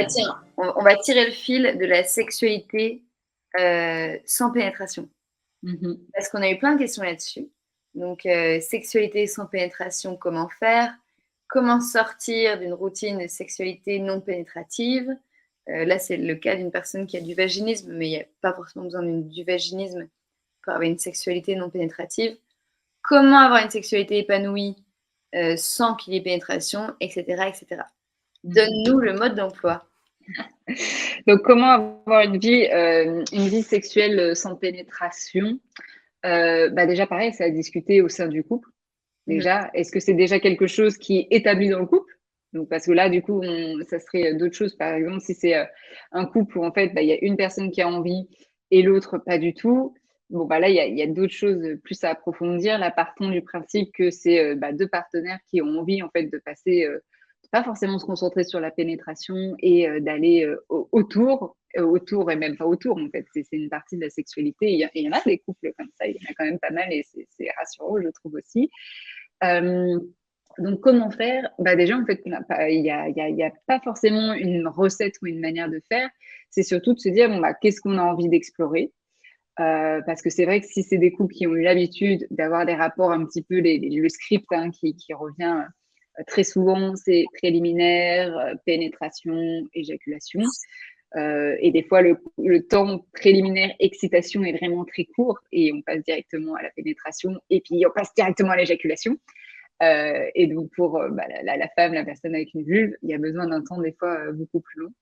Bah, tiens, on va tirer le fil de la sexualité, sans pénétration. Mmh. Parce qu'on a eu plein de questions là-dessus. Donc, sexualité sans pénétration, comment faire? Comment sortir d'une routine de sexualité non pénétrative? Là, c'est le cas d'une personne qui a du vaginisme, mais il y a pas forcément besoin du vaginisme pour avoir une sexualité non pénétrative. Comment avoir une sexualité épanouie, sans qu'il y ait pénétration? Et cetera, et cetera. Mmh. Donne-nous le mode d'emploi. Donc comment avoir une vie sexuelle, sans pénétration? Bah, déjà pareil, c'est à discuter au sein du couple. Mmh mh. Déjà, est-ce que c'est déjà quelque chose qui est établi dans le couple? Donc parce que là, du coup, ça serait, d'autres choses. Par exemple, si c'est, un couple où en fait, bah, il y a une personne qui a envie et l'autre pas du tout, bon, bah, là, il y a d'autres choses, plus à approfondir. Là, partons du principe que c'est, bah, 2 partenaires qui ont envie en fait de passer, pas forcément se concentrer sur la pénétration et d'aller, autour et même pas autour en fait. C'est une partie de la sexualité. Il y en a des couples comme ça, il y en a quand même pas mal et c'est rassurant, je trouve aussi. Hem, donc comment faire? Bah, déjà, en fait, on a pas il y a pas forcément une recette ou une manière de faire. C'est surtout de se dire: «Bon, bah, qu'est-ce qu'on a envie d'explorer?» Parce que c'est vrai que si c'est des couples qui ont eu l'habitude d'avoir des rapports un petit peu le script, hein, qui revient, très souvent, c'est préliminaire, pénétration, éjaculation. Et des fois, le temps préliminaire excitation est vraiment très court et on passe directement à la pénétration et puis on passe directement à l'éjaculation. Et donc pour, bah, la femme, la personne avec une vulve, il y a besoin d'un temps des fois, beaucoup plus long.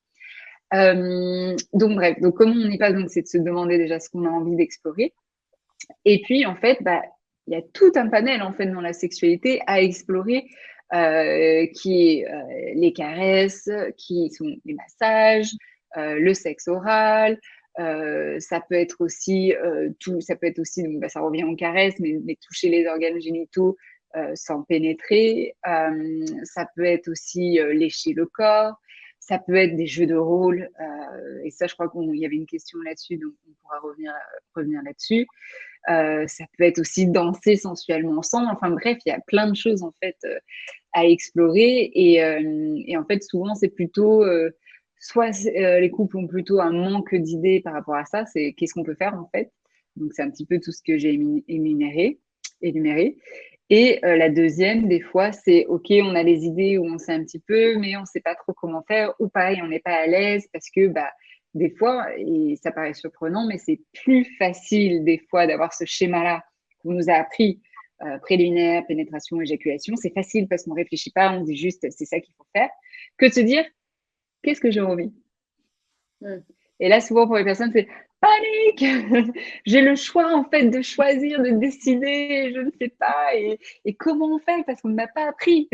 Donc bref, donc comment on y passe? Donc c'est de se demander déjà ce qu'on a envie d'explorer et puis en fait, bah, il y a tout un panel en fait dans la sexualité à explorer, qui est, les caresses, qui sont les massages, le sexe oral, ça peut être aussi, ça peut être aussi donc bah, ça revient aux caresses, mais toucher les organes génitaux, sans pénétrer. Ça peut être aussi, lécher le corps, ça peut être des jeux de rôle, et ça je crois qu'il y avait une question là-dessus, donc on pourra revenir là-dessus. Ça peut être aussi danser sensuellement ensemble. Enfin bref, il y a plein de choses en fait, à explorer et en fait souvent c'est plutôt, soit les couples ont plutôt un manque d'idées par rapport à ça, c'est qu'est-ce qu'on peut faire en fait? Donc c'est un petit peu tout ce que j'ai énuméré et la deuxième des fois c'est OK, on a les idées ou on sait un petit peu, mais on sait pas trop comment faire ou pareil on n'est pas à l'aise parce que, bah, des fois et ça paraît surprenant, mais c'est plus facile des fois d'avoir ce schéma-là qu'on nous a appris, préliminaire, pénétration, éjaculation. C'est facile parce qu'on réfléchit pas, on dit juste: «C'est ça qu'il faut faire», que de se dire: «Qu'est-ce que j'ai envie?» Mmh. Et là, souvent pour les personnes, c'est: «Panique! J'ai le choix en fait de choisir, de décider, je ne sais pas et comment on fait? Parce qu'on ne m'a pas appris».